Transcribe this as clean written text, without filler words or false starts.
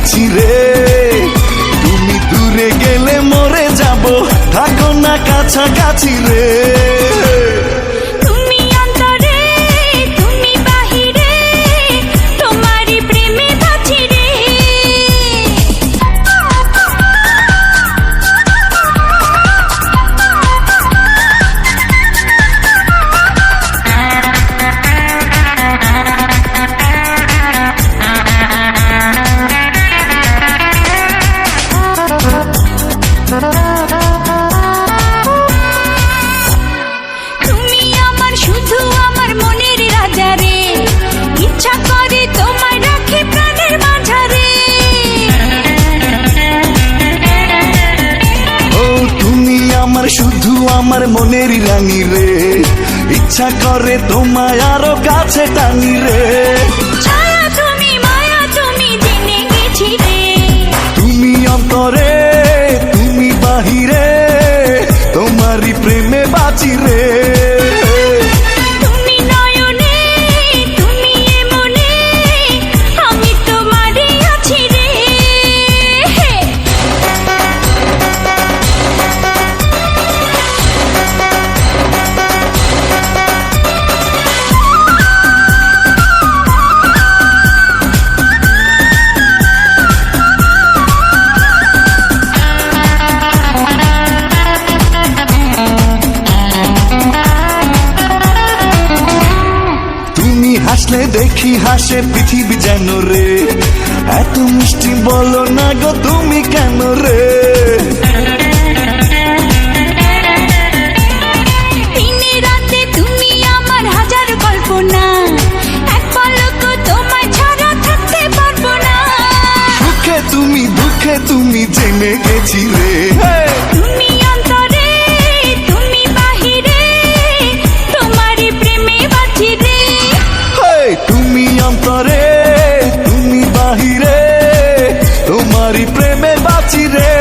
আছি রে। তুমি দূরে গেলে মরে যাব, থাকো না কাছাকাছি রে। তুমি অন্তরে, তুমি বাহিরে, তোমারই প্রেমে বাঁচি রে। তুমি আমার শুধু আমার মনের রাজা রে, ইচ্ছা করে তোমায় রাখি প্রাণের মাঝারে। ও তুমি আমার শুধু আমার মনের রানী রে, ইচ্ছা করে তোমায় আরো কাছে টানি রে। ছায়া তুমি, মায়া তুমি, জেনে গেছি রে। তুমি অন্তরে, তুমি বাহিরে, তোমারই প্রেমে বাঁচি রে। তুমি নয়নে, তুমি এ মনে, আমি তোমারই আছি রে। তুমি হাসলে দেখি হাসে পৃথিবী যেন রে, এত মিষ্টি বলো না গো তুমি কেন রে। দিনে রাতে তুমি আমার হাজার কল্পনা, এক পলক তোমায় ছাড়া থাকতে পারবো না। সুখে তুমি দুঃখে তুমি জেনে গেছি রে। তুমি অন্তরে, তুমি বাহিরে, তোমারই প্রেমে বাঁচি রে। তুমি অন্তরে, তুমি বাহিরে, তোমারই প্রেমে বাঁচি রে।